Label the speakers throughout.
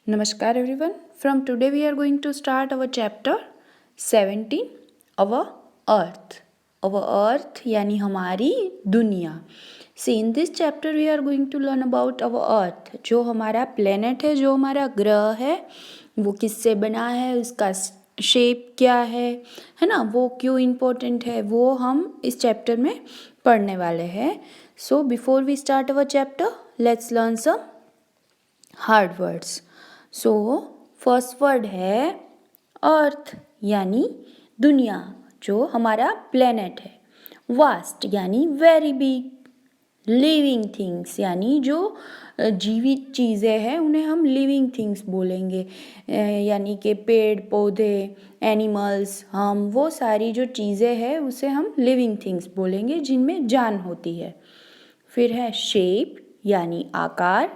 Speaker 1: Namaskar everyone. From today we are going to start our chapter 17, our earth. Our earth यानी हमारी दुनिया. See, in this chapter we are going to learn about our earth. जो हमारा planet है, जो हमारा ग्रह है, वो किससे बना है, उसका शेप क्या है ना, वो क्यों इम्पोर्टेंट है, वो हम इस चैप्टर में पढ़ने वाले हैं. So before we start our chapter, let's learn some hard words. So first word है अर्थ यानी दुनिया, जो हमारा प्लेनेट है. वास्ट यानी वेरी बिग. लिविंग थिंग्स यानी जो जीवित चीज़ें हैं उन्हें हम लिविंग थिंग्स बोलेंगे, यानी कि पेड़ पौधे, एनिमल्स, हम वो सारी जो चीज़ें हैं उसे हम लिविंग थिंग्स बोलेंगे जिनमें जान होती है. फिर है शेप यानी आकार.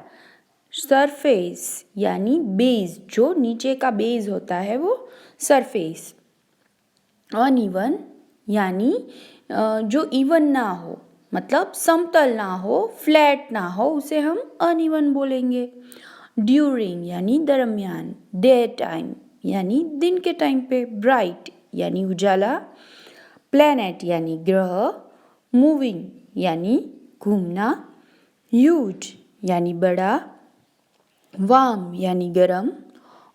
Speaker 1: सरफेस यानी बेस, जो नीचे का बेस होता है वो सरफेस. अनइवन यानी जो इवन ना हो, मतलब समतल ना हो, फ्लैट ना हो, उसे हम अनइवन बोलेंगे. ड्यूरिंग यानी दरमियान. डे टाइम यानी दिन के टाइम पे. ब्राइट यानी उजाला. प्लैनेट यानी ग्रह. मूविंग यानी घूमना. ह्यूज यानी बड़ा. वार्म यानी गरम.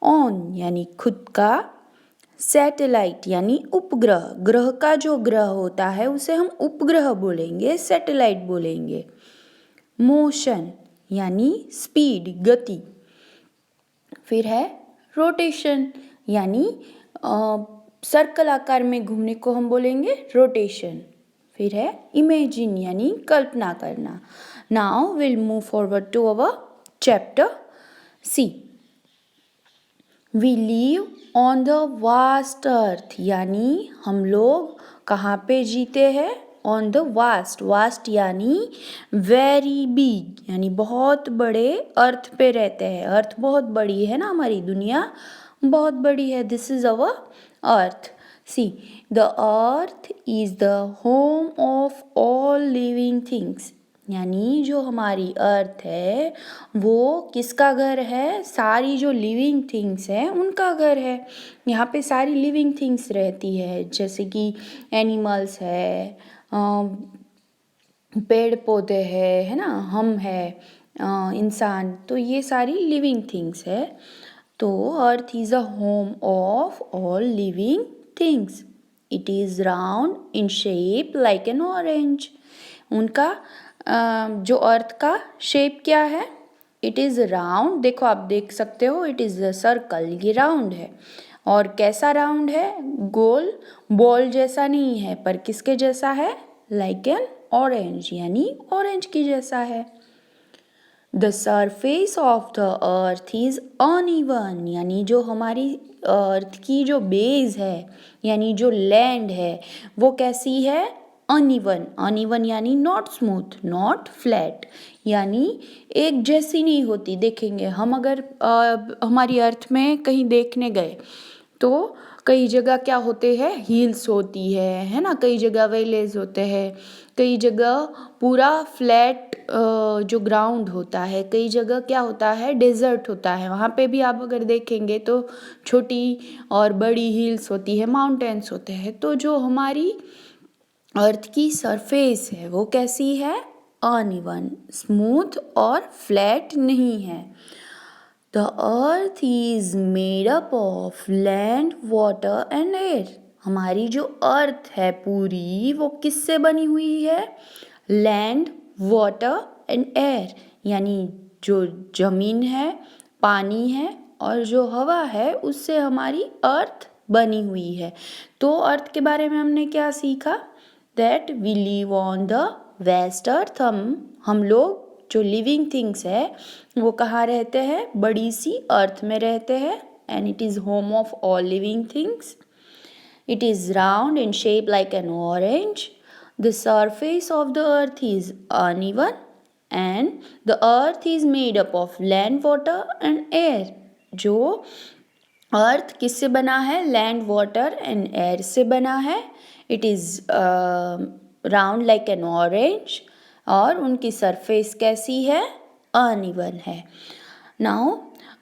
Speaker 1: ऑन यानी खुद का. सैटेलाइट यानी उपग्रह. ग्रह का जो ग्रह होता है उसे हम उपग्रह बोलेंगे, सैटेलाइट बोलेंगे. मोशन यानी स्पीड, गति. फिर है रोटेशन यानी सर्कल आकार में घूमने को हम बोलेंगे रोटेशन. फिर है इमेजिन यानी कल्पना करना. Now will move forward to our chapter. See, we live on the vast earth यानी हम लोग कहाँ पे जीते हैं? On the vast. Vast यानी very big यानी बहुत बड़े अर्थ पे रहते हैं. अर्थ बहुत बड़ी है ना, हमारी दुनिया बहुत बड़ी है. This is our earth. See, the earth is the home of all living things. यानी जो हमारी अर्थ है वो किसका घर है? सारी जो लिविंग थिंग्स हैं उनका घर है. यहाँ पे सारी लिविंग थिंग्स रहती है, जैसे कि एनिमल्स है, पेड़ पौधे है ना, हम है, इंसान, तो ये सारी लिविंग थिंग्स है. तो earth is a home of all living things. It is round in shape like an orange. उनका जो अर्थ का शेप क्या है? It is round. देखो, आप देख सकते हो, इट इज़ अ सर्कल. ये राउंड है. और कैसा राउंड है? गोल, बॉल जैसा नहीं है, पर किसके जैसा है? लाइक एन ऑरेंज यानी ऑरेंज की जैसा है. The surface of the earth is uneven यानी जो हमारी अर्थ की जो बेस है यानी जो लैंड है वो कैसी है? अनइवन. अनइवन यानी नॉट स्मूथ, नॉट फ्लैट, यानी एक जैसी नहीं होती. देखेंगे हम, अगर हमारी अर्थ में कहीं देखने गए तो कई जगह क्या होते हैं? हिल्स होती है ना, कई जगह वैलीज होते हैं, कई जगह पूरा फ्लैट जो ग्राउंड होता है, कई जगह क्या होता है? डेजर्ट होता है. वहाँ पे भी आप अगर देखेंगे तो छोटी और बड़ी हिल्स होती है, माउंटेन्स होते हैं. तो जो हमारी अर्थ की सरफेस है वो कैसी है? अनइवन, स्मूथ और फ्लैट नहीं है. The earth is made up of land, water and air. हमारी जो अर्थ है पूरी वो किससे बनी हुई है? लैंड, वाटर एंड एयर, यानी जो जमीन है, पानी है और जो हवा है उससे हमारी अर्थ बनी हुई है. तो अर्थ के बारे में हमने क्या सीखा? That we live on the west earth. हम लोग जो लिविंग थिंग्स है वो कहाँ रहते हैं? बड़ी सी अर्थ में रहते हैं. And it is home of all living things. It is round in shape like an orange. The surface of the earth is uneven and the earth is made up of land, water and air. जो अर्थ किससे बना है? Land, water and air से बना है. It is round like an orange और उनकी surface कैसी है? अनइवन है. Now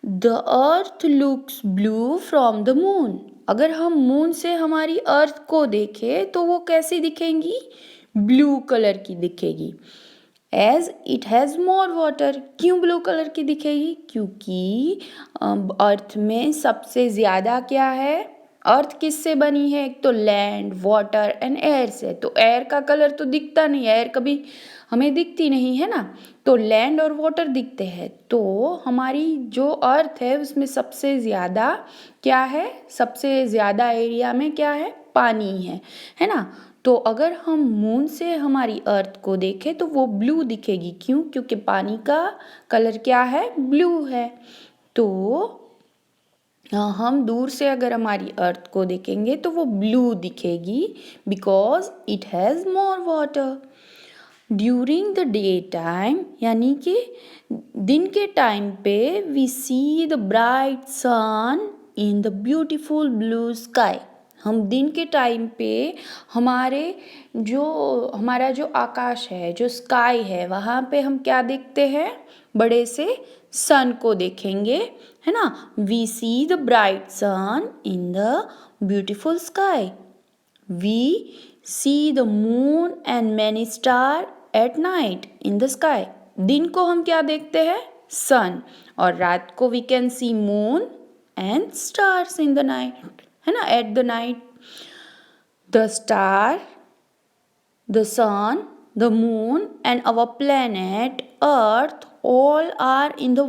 Speaker 1: the earth looks blue from the moon. अगर हम मून से हमारी अर्थ को देखें तो वो कैसी दिखेगी? ब्लू कलर की दिखेगी। As it has more water. क्यों ब्लू कलर की दिखेगी? क्योंकि अर्थ में सबसे ज़्यादा क्या है? अर्थ किससे बनी है? एक तो लैंड, वाटर एंड एयर से। तो एयर का कलर तो दिखता नहीं, एयर कभी हमें दिखती नहीं है ना, तो लैंड और वाटर दिखते हैं। तो हमारी जो अर्थ है उसमें सबसे ज़्यादा क्या है? सबसे ज़्यादा एरिया में क्या है? पानी है ना। तो अगर हम मून से हमारी अर्थ को देखें तो वो ब्लू दिखेगी। क्यों? क्योंकि पानी का कलर क्या है? ब्लू है। तो हम दूर से अगर हमारी अर्थ को देखेंगे तो वो ब्लू दिखेगी, because it has more water. During the day time, यानी कि दिन के टाइम पे, we see the bright sun in the beautiful blue sky. हम दिन के टाइम पे हमारा जो आकाश है, जो स्काई है, वहाँ पे हम क्या देखते हैं? बड़े से सन को देखेंगे, है ना। We see the bright sun in the beautiful sky. We see the moon and many star at night in the sky. दिन को हम क्या देखते हैं? सन। और रात को we can see moon and stars in the night, है ना, at the night. The star, the sun, the moon, and our planet Earth all are in the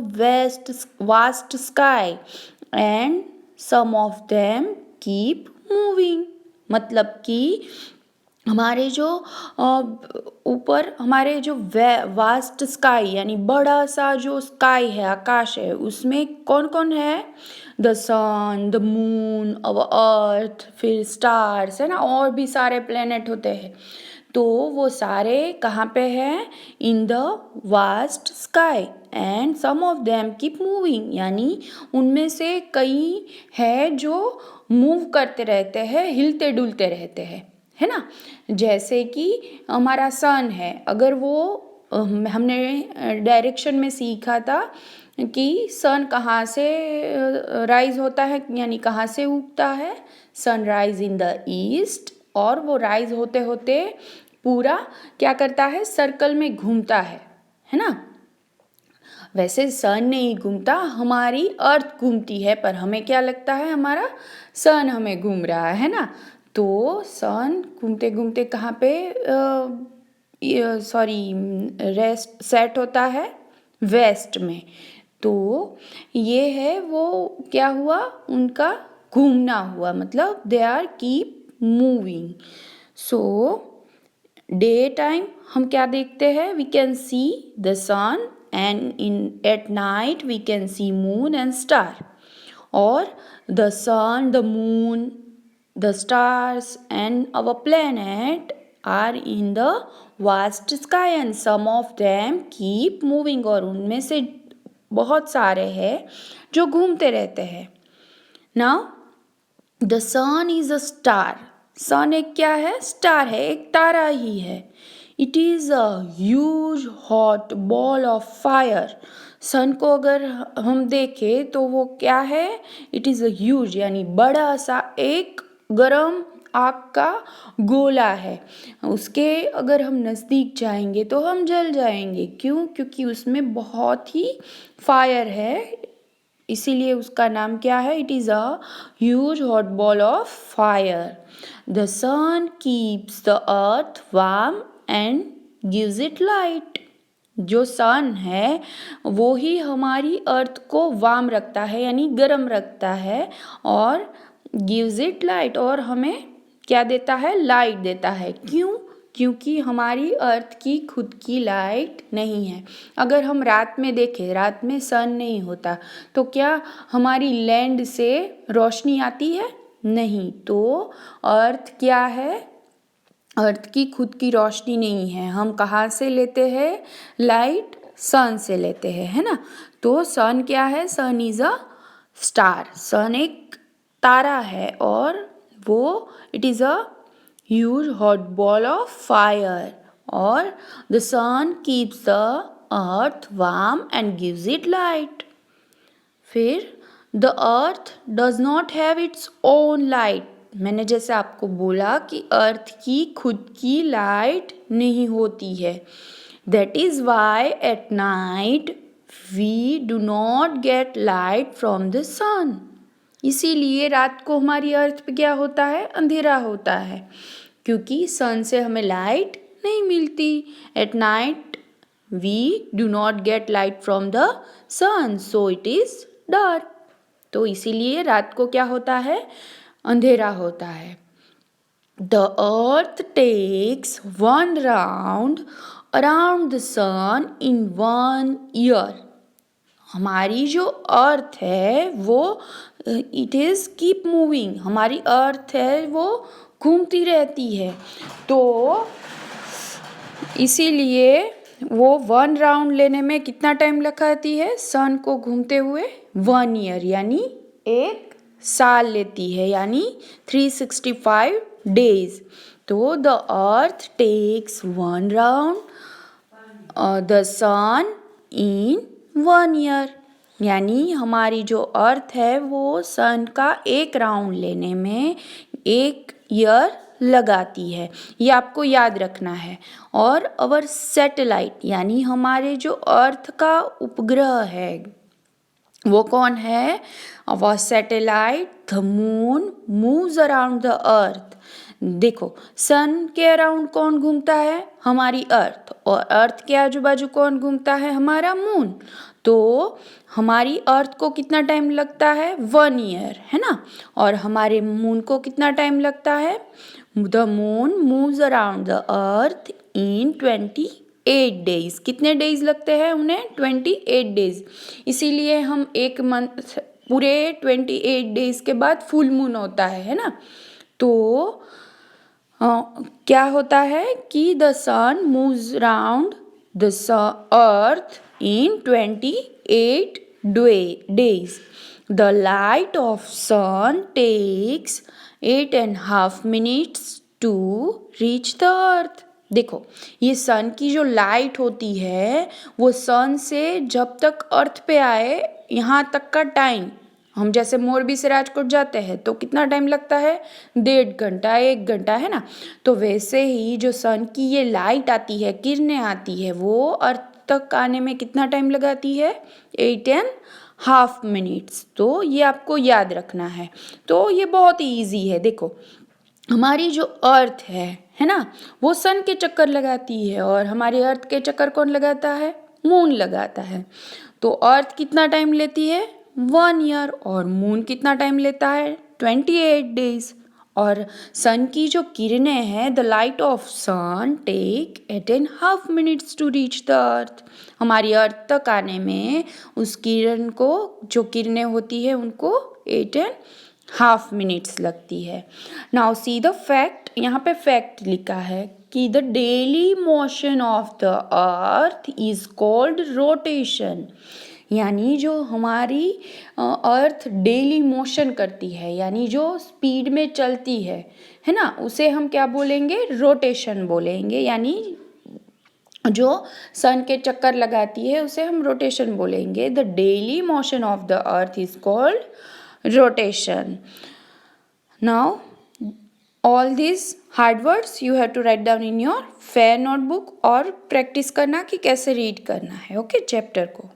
Speaker 1: vast sky, and some of them keep moving। मतलब कि हमारे जो ऊपर हमारे जो vast sky, यानी बड़ा सा जो स्काई है, आकाश है, उसमें कौन कौन है? द सन, द मून, अवर अर्थ, फिर स्टार्स, है ना, और भी सारे प्लेनेट होते हैं। तो वो सारे कहाँ पे हैं? In the vast sky, and some of them keep moving, यानी उनमें से कई है जो मूव करते रहते हैं, हिलते डुलते रहते हैं, है ना। जैसे कि हमारा सन है, अगर वो हमने डायरेक्शन में सीखा था कि सन कहाँ से राइज होता है, यानी कहाँ से उगता है। Sun rise in the east, और वो राइज होते होते पूरा क्या करता है? सर्कल में घूमता है ना। वैसे सन नहीं घूमता, हमारी अर्थ घूमती है, पर हमें क्या लगता है? हमारा सन हमें घूम रहा है ना। तो सन घूमते घूमते कहाँ पे रेस्ट सेट होता है? वेस्ट में। तो ये है वो क्या हुआ? उनका घूमना हुआ, मतलब they are keep moving. So day time हम क्या देखते हैं? We can see the sun, and at night we can see moon and star. और the sun, the moon, the stars and our planet are in the vast sky, and some of them keep moving। और उनमें से बहुत सारे हैं जो घूमते रहते हैं। Now the sun is a star। सन एक क्या है? स्टार है, एक तारा ही है। It is a huge hot ball of fire. Sun को अगर हम देखें तो वो क्या है? इट इज़ अ ह्यूज, यानी बड़ा सा एक गरम आग का गोला है। उसके अगर हम नज़दीक जाएंगे तो हम जल जाएंगे। क्यों? क्योंकि उसमें बहुत ही फायर है, इसीलिए उसका नाम क्या है? It is a huge hot ball of fire. The sun keeps the earth warm and gives it light. जो सन है वो ही हमारी अर्थ को वार्म रखता है, यानी गर्म रखता है, और गिव्स इट लाइट, और हमें क्या देता है? लाइट देता है। क्यों? क्योंकि हमारी अर्थ की खुद की लाइट नहीं है। अगर हम रात में देखें, रात में सन नहीं होता, तो क्या हमारी लैंड से रोशनी आती है? नहीं। तो अर्थ क्या है? अर्थ की खुद की रोशनी नहीं है। हम कहाँ से लेते हैं लाइट? सन से लेते हैं, है ना। तो सन क्या है? सन इज़ अ स्टार। सन एक तारा है, और वो it is a huge hot ball of fire, और the sun keeps the earth warm and gives it light. फिर the earth does not have its own light, मैंने जैसे आपको बोला कि अर्थ की खुद की लाइट नहीं होती है। That is why at night we do not get light from the sun, इसीलिए रात को हमारी अर्थ पे क्या होता है, अंधेरा होता है, क्योंकि सन से हमें लाइट नहीं मिलती। At night we do not get light from the sun, so it is dark. तो इसीलिए रात को क्या होता है, अंधेरा होता है। The earth takes one round around the sun in 1 year, हमारी जो अर्थ है वो इट इज़ कीप मूविंग, हमारी अर्थ है वो घूमती रहती है, तो इसीलिए वो 1 राउंड लेने में कितना टाइम लगाती है, सन को घूमते हुए 1 ईयर यानी 1 साल लेती है, यानी 365 डेज। तो the earth takes 1 round the sun in 1 year, यानी हमारी जो अर्थ है वो सन का 1 राउंड लेने में 1 ईयर लगाती है, ये आपको याद रखना है। और अवर सैटेलाइट यानी हमारे जो अर्थ का उपग्रह है वो कौन है, our satellite the moon moves around the earth. देखो सन के अराउंड कौन घूमता है, हमारी अर्थ, और अर्थ के आजू बाजू कौन घूमता है, हमारा मून। तो हमारी अर्थ को कितना टाइम लगता है, 1 ईयर, है ना, और हमारे मून को कितना टाइम लगता है, the moon moves around the earth in 28 days, कितने डेज लगते हैं उन्हें, 28 डेज, इसीलिए हम एक मंथ पूरे 28 डेज के बाद फुल मून होता है ना। तो क्या होता है कि the sun moves around the earth in 28 days. The light of sun takes 8.5 minutes to reach the earth. देखो ये सन की जो लाइट होती है वो सन से जब तक अर्थ पे आए यहाँ तक का टाइम, हम जैसे मोरबी से राजकोट जाते हैं तो कितना टाइम लगता है, 1.5 घंटा 1 घंटा, है ना। तो वैसे ही जो सन की ये लाइट आती है, किरणें आती है, वो अर्थ तक आने में कितना टाइम लगाती है, 8.5 मिनट्स। तो ये आपको याद रखना है। तो ये बहुत ही ईजी है। देखो हमारी जो अर्थ है ना, वो सन के चक्कर लगाती है, और हमारी अर्थ के चक्कर कौन लगाता है, मून लगाता है। तो अर्थ कितना टाइम लेती है, 1 ईयर, और मून कितना टाइम लेता है, 28 डेज। और सन की जो किरणें हैं, the light of sun take 8.5 minutes to reach the earth, हमारी अर्थ तक आने में उस किरण को, जो किरणें होती है उनको 8.5 मिनट्स लगती है। नाउ सी द फैक्ट, यहाँ पे फैक्ट लिखा है कि the daily motion of the earth is called rotation, यानी जो हमारी अर्थ डेली मोशन करती है, यानी जो स्पीड में चलती है ना, उसे हम क्या बोलेंगे, रोटेशन बोलेंगे, यानी जो सन के चक्कर लगाती है उसे हम रोटेशन बोलेंगे। The daily motion of the earth is called rotation. Now all this hard words you have to write down in your fair notebook, और प्रैक्टिस करना कि कैसे रीड करना है, ओके, चैप्टर को।